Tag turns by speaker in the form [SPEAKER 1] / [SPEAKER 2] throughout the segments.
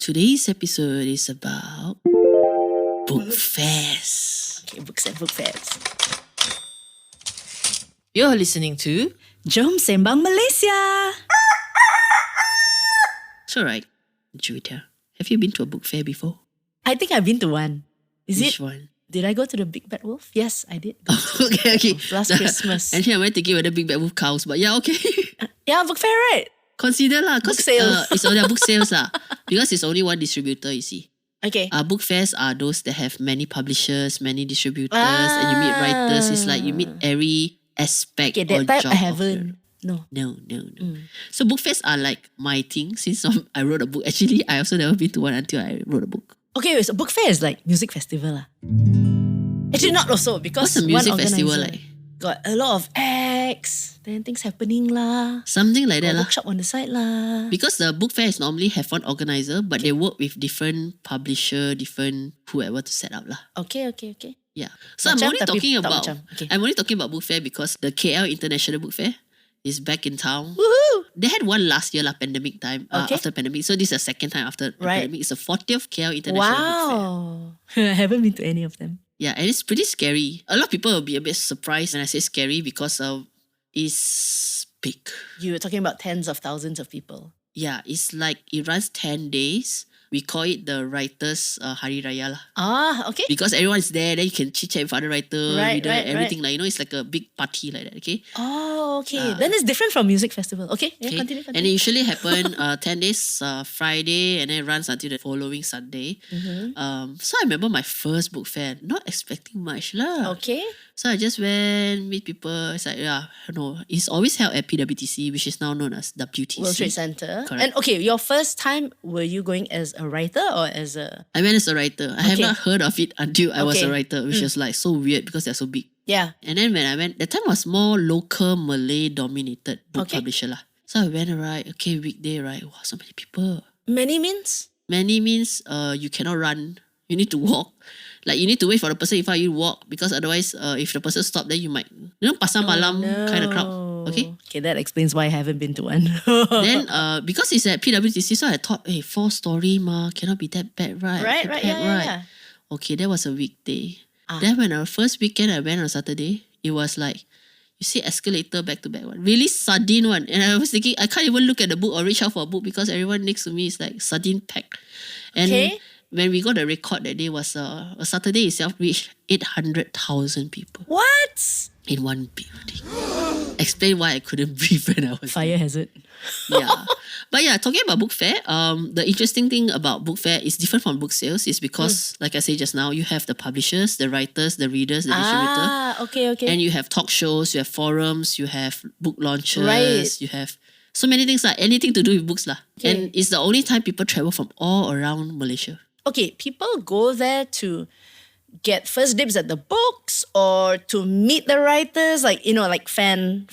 [SPEAKER 1] Today's episode is about book fairs.
[SPEAKER 2] Okay, books and book fairs.
[SPEAKER 1] You're listening to
[SPEAKER 2] Jom Sembang Malaysia.
[SPEAKER 1] So right, Juita, have you been to a book fair before?
[SPEAKER 2] I think I've been to one.
[SPEAKER 1] Which one?
[SPEAKER 2] Did I go to the Big Bad Wolf? Yes, I did.
[SPEAKER 1] Okay.
[SPEAKER 2] Last Christmas.
[SPEAKER 1] Actually, I went thinking whether Big Bad Wolf counts, but yeah, okay.
[SPEAKER 2] Yeah, book fair, right?
[SPEAKER 1] Consider lah,
[SPEAKER 2] Book
[SPEAKER 1] cause
[SPEAKER 2] sale.
[SPEAKER 1] it's only book sales lah, because it's only one distributor. You see,
[SPEAKER 2] Okay.
[SPEAKER 1] book fairs are those that have many publishers, many distributors, and you meet writers. It's like you meet every aspect
[SPEAKER 2] Okay,
[SPEAKER 1] or
[SPEAKER 2] that type
[SPEAKER 1] job
[SPEAKER 2] I
[SPEAKER 1] of
[SPEAKER 2] haven't. No.
[SPEAKER 1] No. So book fairs are like my thing since I wrote a book. Actually, I also never been to one until I wrote a book.
[SPEAKER 2] Okay, wait, so book fair is like music festival lah. Actually, not also because
[SPEAKER 1] What's a music
[SPEAKER 2] one
[SPEAKER 1] festival
[SPEAKER 2] organizer
[SPEAKER 1] like?
[SPEAKER 2] got a lot of acts, then things happening lah.
[SPEAKER 1] Something like that
[SPEAKER 2] Got
[SPEAKER 1] lah.
[SPEAKER 2] workshop on the side lah.
[SPEAKER 1] Because the book fairs normally have one organizer, but they work with different publisher, different whoever to set up lah.
[SPEAKER 2] Okay.
[SPEAKER 1] Yeah. So
[SPEAKER 2] Macam,
[SPEAKER 1] I'm only
[SPEAKER 2] tapi
[SPEAKER 1] talking
[SPEAKER 2] tak
[SPEAKER 1] about
[SPEAKER 2] macam. Okay.
[SPEAKER 1] I'm only talking about book fair because the KL International Book Fair is back in town.
[SPEAKER 2] Woohoo!
[SPEAKER 1] They had one last year lah, pandemic time.
[SPEAKER 2] Okay.
[SPEAKER 1] After pandemic, so this is the second time after the
[SPEAKER 2] Right.
[SPEAKER 1] pandemic. It's the 40th KL International Book Fair.
[SPEAKER 2] Wow. I haven't been to any of them.
[SPEAKER 1] Yeah, and it's pretty scary. A lot of people will be a bit surprised when I say scary because it's big.
[SPEAKER 2] You were talking about tens of thousands of people.
[SPEAKER 1] Yeah, it's like it runs 10 days. We call it the writers Hari Raya lah.
[SPEAKER 2] Ah, okay.
[SPEAKER 1] Because everyone's there, then you can chit chat with other writer,
[SPEAKER 2] Right,
[SPEAKER 1] reader,
[SPEAKER 2] right,
[SPEAKER 1] everything like, you know, it's like a big party like that, okay?
[SPEAKER 2] Oh, okay. Then it's different from music festival. Okay, yeah,
[SPEAKER 1] Okay.
[SPEAKER 2] continue.
[SPEAKER 1] And it usually happen 10 days Friday and then runs until the following Sunday. So I remember my first book fair, not expecting much lah.
[SPEAKER 2] Okay.
[SPEAKER 1] So I just went, meet people. It's like, it's always held at PWTC, which is now known as WTC.
[SPEAKER 2] World Trade Center.
[SPEAKER 1] Correct.
[SPEAKER 2] And okay, your first time, were you going as a writer or as a...
[SPEAKER 1] I went as a writer. I have
[SPEAKER 2] Okay.
[SPEAKER 1] not heard of it until I was
[SPEAKER 2] Okay.
[SPEAKER 1] a writer, which is like so weird because they're so big.
[SPEAKER 2] Yeah.
[SPEAKER 1] And then when I went, that time was more local Malay dominated book
[SPEAKER 2] Okay.
[SPEAKER 1] publisher lah. So I went, right, okay, weekday, right, wow, so many people.
[SPEAKER 2] Many means?
[SPEAKER 1] Many means you cannot run. You need to walk. Like you need to wait for the person in front of you to walk because otherwise if the person stop then you might, pasar malam kind of crowd. Okay.
[SPEAKER 2] Okay, that explains why I haven't been to one.
[SPEAKER 1] Then because it's at PWTC, so I thought, hey, 4-story ma, cannot be that bad, right?
[SPEAKER 2] Right,
[SPEAKER 1] That
[SPEAKER 2] yeah,
[SPEAKER 1] bad,
[SPEAKER 2] yeah.
[SPEAKER 1] Okay, that was a weekday. Then when our first weekend I went on Saturday, it was like, you see escalator back to back one. Really sardine one. And I was thinking, I can't even look at the book or reach out for a book because everyone next to me is like sardine packed. And
[SPEAKER 2] Okay.
[SPEAKER 1] when we got the record that day was a Saturday itself reached 800,000 people
[SPEAKER 2] What?
[SPEAKER 1] in one building. Explain why I couldn't breathe when I was
[SPEAKER 2] Fire hazard.
[SPEAKER 1] yeah. But yeah, talking about book fair, the interesting thing about book fair is different from book sales is because, like I said just now, you have the publishers, the writers, the readers, the distributor.
[SPEAKER 2] Okay.
[SPEAKER 1] And you have talk shows, you have forums, you have book launches,
[SPEAKER 2] Right.
[SPEAKER 1] you have so many things like anything to do with books lah.
[SPEAKER 2] Okay.
[SPEAKER 1] And it's the only time people travel from all around Malaysia.
[SPEAKER 2] Okay, people go there to get first dibs at the books or to meet the writers, like, like fans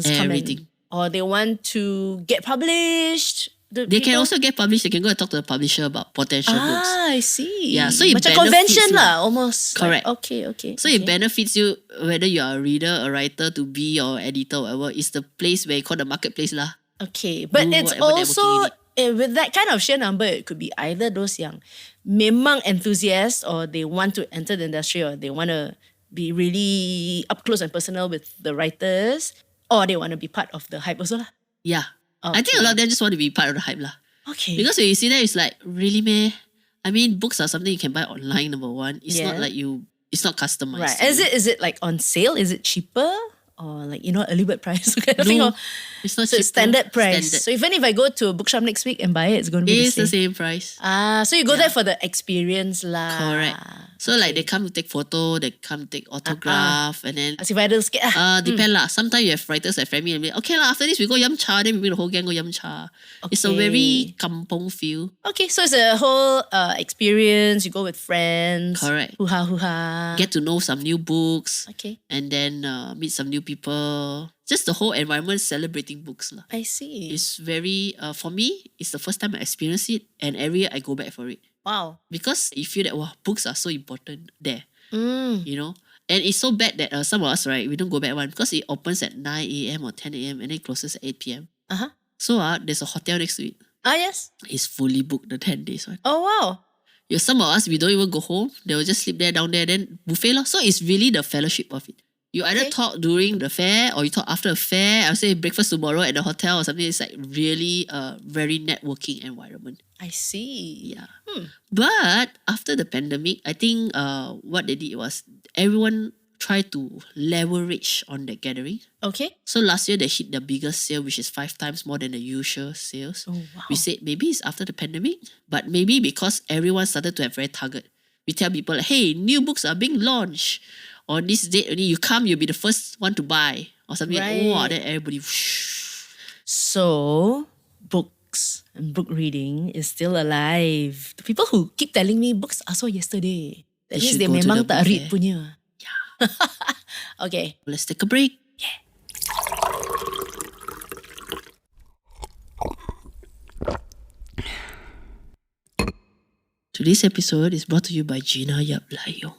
[SPEAKER 2] come
[SPEAKER 1] Everything.
[SPEAKER 2] in. Or they want to get published.
[SPEAKER 1] They can also get published. They can go and talk to the publisher about potential books.
[SPEAKER 2] I see.
[SPEAKER 1] Yeah, so it
[SPEAKER 2] macam
[SPEAKER 1] benefits
[SPEAKER 2] convention
[SPEAKER 1] you.
[SPEAKER 2] lah, almost.
[SPEAKER 1] Correct.
[SPEAKER 2] Like, okay.
[SPEAKER 1] So it benefits you whether you are a reader, a writer, to be or editor, whatever. It's the place where you call the marketplace lah.
[SPEAKER 2] Okay, but
[SPEAKER 1] Do
[SPEAKER 2] it's
[SPEAKER 1] whatever
[SPEAKER 2] also
[SPEAKER 1] networking you
[SPEAKER 2] with that kind of sheer number, it could be either those yang memang enthusiasts or they want to enter the industry or they want to be really up close and personal with the writers or they want to be part of the hype also lah.
[SPEAKER 1] Yeah. I think a lot of them just want to be part of the hype lah.
[SPEAKER 2] Okay.
[SPEAKER 1] Because when you see that, it's like, really meh? I mean, books are something you can buy online, number one. It's not
[SPEAKER 2] Yeah.
[SPEAKER 1] like it's not customized.
[SPEAKER 2] right.
[SPEAKER 1] to you.
[SPEAKER 2] Is it like on sale? Is it cheaper? Or like, early bird price kind of thing?
[SPEAKER 1] No,
[SPEAKER 2] Or,
[SPEAKER 1] it's not
[SPEAKER 2] so it's
[SPEAKER 1] cheaper.
[SPEAKER 2] standard price.
[SPEAKER 1] Standard.
[SPEAKER 2] So even if I go to a bookshop next week and buy it, it's going to be
[SPEAKER 1] It's
[SPEAKER 2] the
[SPEAKER 1] the
[SPEAKER 2] same.
[SPEAKER 1] same price.
[SPEAKER 2] So you go there for the experience lah.
[SPEAKER 1] Correct. So like they come to take photo, they come to take autograph, and then
[SPEAKER 2] As if I don't skip.
[SPEAKER 1] depend lah. Sometimes you have writers like Femi and me. Okay lah, after this we go Yum Cha, then we bring the whole gang go Yum Cha. It's a very kampong feel.
[SPEAKER 2] Okay, so it's a whole experience. You go with friends.
[SPEAKER 1] Correct.
[SPEAKER 2] Hoo-ha.
[SPEAKER 1] Get to know some new books,
[SPEAKER 2] Okay,
[SPEAKER 1] and then meet some new people. Just the whole environment celebrating books lah.
[SPEAKER 2] I see.
[SPEAKER 1] It's very for me. It's the first time I experience it, and every year I go back for it
[SPEAKER 2] Wow.
[SPEAKER 1] because you feel that books are so important there.
[SPEAKER 2] Mm.
[SPEAKER 1] You know, and it's so bad that some of us, right, we don't go back one because it opens at 9 a.m. or 10 a.m. and then it closes at 8 p.m.
[SPEAKER 2] Uh-huh.
[SPEAKER 1] So there's a hotel next to it.
[SPEAKER 2] Ah, yes.
[SPEAKER 1] It's fully booked, the 10 days one.
[SPEAKER 2] Oh, wow.
[SPEAKER 1] Yeah, some of us, we don't even go home. They will just sleep there, down there, then buffet lor. So it's really the fellowship of it. You either
[SPEAKER 2] Okay.
[SPEAKER 1] talk during the fair or you talk after the fair. I'll say breakfast tomorrow at the hotel or something. It's like really a very networking environment.
[SPEAKER 2] I see.
[SPEAKER 1] Yeah. But after the pandemic, I think what they did was everyone tried to leverage on that gathering.
[SPEAKER 2] Okay.
[SPEAKER 1] So last year they hit the biggest sale, which is 5 times more than the usual sales.
[SPEAKER 2] Oh, wow.
[SPEAKER 1] We said maybe it's after the pandemic, but maybe because everyone started to have very target. We tell people, like, hey, new books are being launched on this date only. You come, you'll be the first one to buy or something.
[SPEAKER 2] Right.
[SPEAKER 1] Oh, then everybody. Whoosh.
[SPEAKER 2] So, books and book reading is still alive. The people who keep telling me books are so yesterday. That
[SPEAKER 1] They
[SPEAKER 2] means
[SPEAKER 1] should
[SPEAKER 2] they
[SPEAKER 1] go to
[SPEAKER 2] memang
[SPEAKER 1] the
[SPEAKER 2] tak
[SPEAKER 1] book
[SPEAKER 2] read
[SPEAKER 1] fair.
[SPEAKER 2] punya.
[SPEAKER 1] Yeah.
[SPEAKER 2] Okay.
[SPEAKER 1] Let's take a break. Today's episode is brought to you by Gina Yap Layong.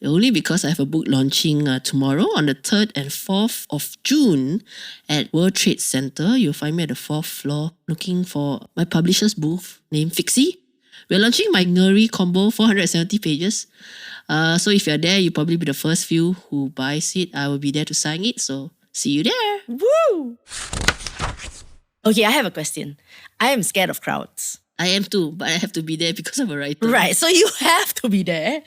[SPEAKER 1] Only because I have a book launching tomorrow on the 3rd and 4th of June at World Trade Center. You'll find me at the 4th floor looking for my publisher's booth named Fixie. We're launching my Ngeri combo, 470 pages. So if you're there, you'll probably be the first few who buys it. I will be there to sign it. So see you there.
[SPEAKER 2] Woo! Okay, I have a question. I am scared of crowds.
[SPEAKER 1] I am too, but I have to be there because I'm a writer.
[SPEAKER 2] Right, so you have to be there.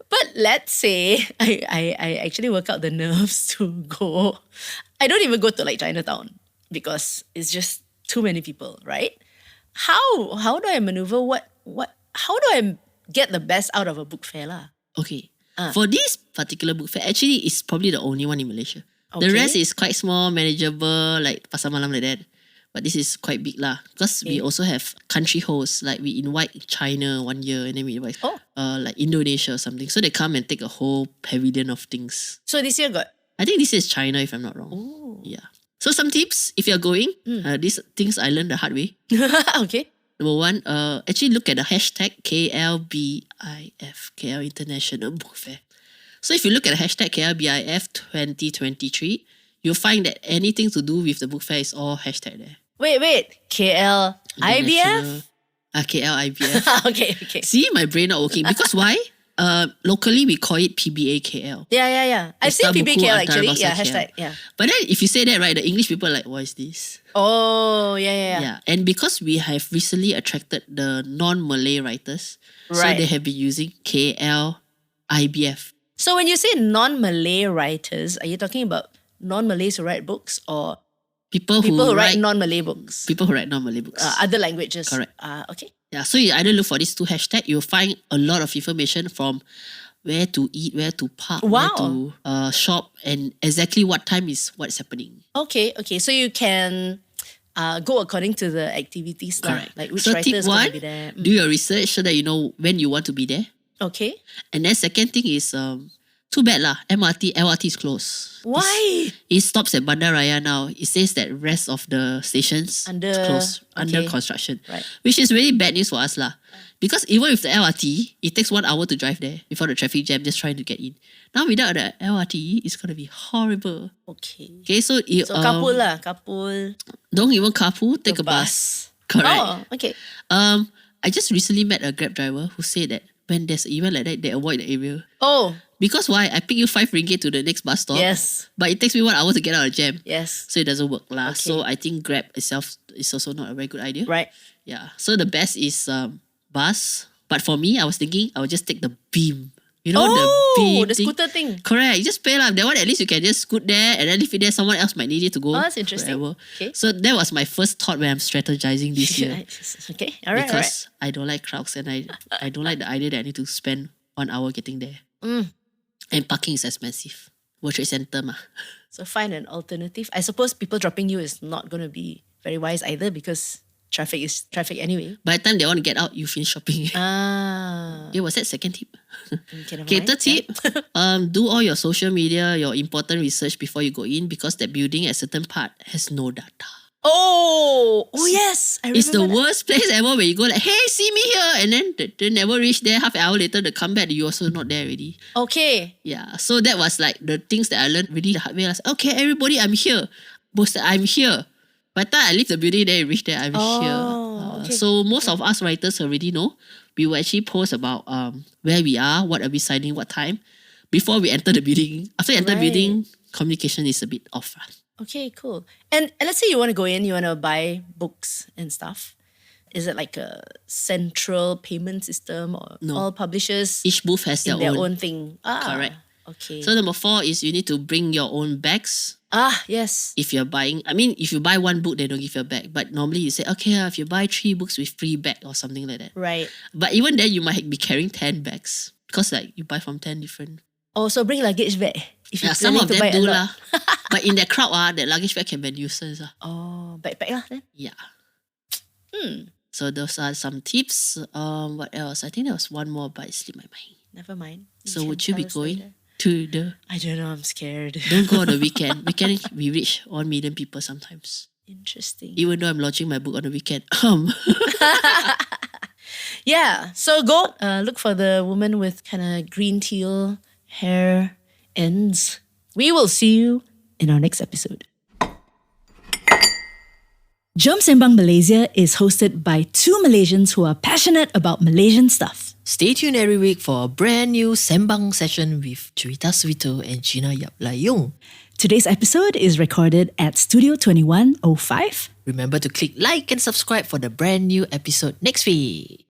[SPEAKER 2] But let's say I actually work out the nerves to go. I don't even go to like Chinatown because it's just too many people, right? How do I maneuver? How do I get the best out of a book fair lah?
[SPEAKER 1] Okay. For this particular book fair, actually it's probably the only one in Malaysia. The
[SPEAKER 2] Okay.
[SPEAKER 1] rest is quite small, manageable, like Pasar Malam like that. But this is quite big lah. Because we also have country hosts. Like we invite China one year and then we invite like Indonesia or something. So they come and take a whole pavilion of things.
[SPEAKER 2] So this year got
[SPEAKER 1] I think this is China if I'm not wrong.
[SPEAKER 2] oh.
[SPEAKER 1] Yeah. So some tips if you're going. These things I learned the hard way.
[SPEAKER 2] Okay.
[SPEAKER 1] Number one, actually look at the hashtag KLBIF, KL International Book Fair. So if you look at the hashtag KLBIF 2023, you'll find that anything to do with the book fair is all hashtag there.
[SPEAKER 2] Wait. KL
[SPEAKER 1] International-
[SPEAKER 2] IBF?
[SPEAKER 1] KLIBF.
[SPEAKER 2] Okay.
[SPEAKER 1] See, my brain not working. Because why? Locally, we call it PBA KL.
[SPEAKER 2] Yeah. I've seen
[SPEAKER 1] Tabuku
[SPEAKER 2] PBKL actually.
[SPEAKER 1] Antarabangsa
[SPEAKER 2] Yeah,
[SPEAKER 1] KL.
[SPEAKER 2] hashtag. Yeah.
[SPEAKER 1] But then if you say that, right, the English people are like, what is this?
[SPEAKER 2] Oh, yeah.
[SPEAKER 1] Yeah. And because we have recently attracted the non-Malay writers, so
[SPEAKER 2] Right.
[SPEAKER 1] they have been using KLIBF.
[SPEAKER 2] So when you say non-Malay writers, are you talking about non-Malays who write books or
[SPEAKER 1] People
[SPEAKER 2] people
[SPEAKER 1] who
[SPEAKER 2] who write
[SPEAKER 1] write
[SPEAKER 2] non-Malay books?
[SPEAKER 1] people who write non-Malay books.
[SPEAKER 2] Other languages.
[SPEAKER 1] Correct.
[SPEAKER 2] Okay.
[SPEAKER 1] Yeah, so you either look for these two hashtags, you'll find a lot of information from where to eat, where to park, where to shop, and exactly what time is what's happening.
[SPEAKER 2] Okay. So you can go according to the activities. Lah.
[SPEAKER 1] Correct.
[SPEAKER 2] Like which
[SPEAKER 1] So tip
[SPEAKER 2] writers going
[SPEAKER 1] one,
[SPEAKER 2] to be there.
[SPEAKER 1] do your research so that you know when you want to be there.
[SPEAKER 2] Okay.
[SPEAKER 1] And then second thing is, too bad lah, LRT is closed.
[SPEAKER 2] Why?
[SPEAKER 1] It stops at Bandar Raya now. It says that rest of the stations
[SPEAKER 2] Under-
[SPEAKER 1] is closed, under
[SPEAKER 2] okay.
[SPEAKER 1] construction.
[SPEAKER 2] Right.
[SPEAKER 1] Which is really bad news for us lah. Because even with the LRT, it takes 1 hour to drive there before the traffic jam just trying to get in. Now without the LRT, it's going to be horrible.
[SPEAKER 2] Okay.
[SPEAKER 1] Okay, so,
[SPEAKER 2] So carpool lah. Carpool.
[SPEAKER 1] don't even carpool, take
[SPEAKER 2] The
[SPEAKER 1] a bus. Correct.
[SPEAKER 2] Oh, okay.
[SPEAKER 1] I just recently met a Grab driver who said that when there's an event like that, they avoid the area.
[SPEAKER 2] Oh,
[SPEAKER 1] Because why? I pick you 5 ringgit to the next bus stop.
[SPEAKER 2] yes.
[SPEAKER 1] But it takes me 1 hour to get out of the jam.
[SPEAKER 2] Yes.
[SPEAKER 1] So it doesn't work lah.
[SPEAKER 2] Okay.
[SPEAKER 1] So I think Grab itself is also not a very good idea.
[SPEAKER 2] Right.
[SPEAKER 1] Yeah. So the best is bus. But for me, I was thinking I would just take the beam. You know the beam
[SPEAKER 2] the
[SPEAKER 1] thing?
[SPEAKER 2] scooter thing.
[SPEAKER 1] Correct. You just pay lah. That one at least you can just scoot there and then if it there, someone else might need it to go.
[SPEAKER 2] Oh, that's interesting.
[SPEAKER 1] Wherever.
[SPEAKER 2] Okay.
[SPEAKER 1] So that was my first thought when I'm strategizing this year.
[SPEAKER 2] Okay. All right.
[SPEAKER 1] Because I don't like crowds and I don't like the idea that I need to spend 1 hour getting there. And parking is expensive. World Trade Center mah.
[SPEAKER 2] So find an alternative. I suppose people dropping you is not going to be very wise either because traffic is traffic anyway.
[SPEAKER 1] By the time they want to get out, you finish shopping.
[SPEAKER 2] Okay,
[SPEAKER 1] Was that second tip?
[SPEAKER 2] never
[SPEAKER 1] Okay,
[SPEAKER 2] mind.
[SPEAKER 1] third tip. Do all your social media, your important research before you go in because that building at certain part has no data.
[SPEAKER 2] Oh yes. I remember
[SPEAKER 1] It's the
[SPEAKER 2] that.
[SPEAKER 1] worst place ever where you go like, hey, see me here. And then they never reach there. Half an hour later, they come back, you also not there already.
[SPEAKER 2] Okay.
[SPEAKER 1] Yeah. So that was like the things that I learned really the hard way. I was like, okay, everybody, I'm here. Boasted, I'm here. By the time I leave the building, then I reach there, I'm here.
[SPEAKER 2] okay.
[SPEAKER 1] So most of us writers already know. We will actually post about where we are, what are we signing, what time, before we enter the building. After we enter the building, communication is a bit off.
[SPEAKER 2] Okay, cool. And let's say you want to go in, you want to buy books and stuff. Is it like a central payment system or
[SPEAKER 1] No.
[SPEAKER 2] all publishers
[SPEAKER 1] Each booth has
[SPEAKER 2] in
[SPEAKER 1] their
[SPEAKER 2] their
[SPEAKER 1] own.
[SPEAKER 2] own thing?
[SPEAKER 1] Correct.
[SPEAKER 2] Okay.
[SPEAKER 1] So number 4 is you need to bring your own bags.
[SPEAKER 2] Yes.
[SPEAKER 1] If you're buying, if you buy one book, they don't give you a bag. But normally you say, okay, if you buy 3 books with free bag or something like that.
[SPEAKER 2] Right.
[SPEAKER 1] But even then, you might be carrying 10 bags because like you buy from 10 different.
[SPEAKER 2] Also bring luggage bag. If you're
[SPEAKER 1] Some
[SPEAKER 2] planning
[SPEAKER 1] of
[SPEAKER 2] to
[SPEAKER 1] them
[SPEAKER 2] buy a
[SPEAKER 1] do
[SPEAKER 2] lot.
[SPEAKER 1] lah. But in that crowd, that luggage bag can be a nuisance.
[SPEAKER 2] Backpack lah then.
[SPEAKER 1] Yeah. So those are some tips. What else? I think there was one more, but it slipped my mind.
[SPEAKER 2] Never mind.
[SPEAKER 1] So
[SPEAKER 2] can
[SPEAKER 1] would you be
[SPEAKER 2] tell us
[SPEAKER 1] going
[SPEAKER 2] later.
[SPEAKER 1] to the?
[SPEAKER 2] I don't know, I'm scared.
[SPEAKER 1] Don't go on the weekend. Weekend we reach 1 million people sometimes.
[SPEAKER 2] Interesting.
[SPEAKER 1] Even though I'm launching my book on the weekend.
[SPEAKER 2] Yeah, so go look for the woman with kind of green teal hair ends. We will see you in our next episode. Jom Sembang Malaysia is hosted by 2 Malaysians who are passionate about Malaysian stuff.
[SPEAKER 3] Stay tuned every week for a brand new Sembang session with Cerita Suito and Gina Yap Layung.
[SPEAKER 2] Today's episode is recorded at Studio 2105.
[SPEAKER 3] Remember to click like and subscribe for the brand new episode next week.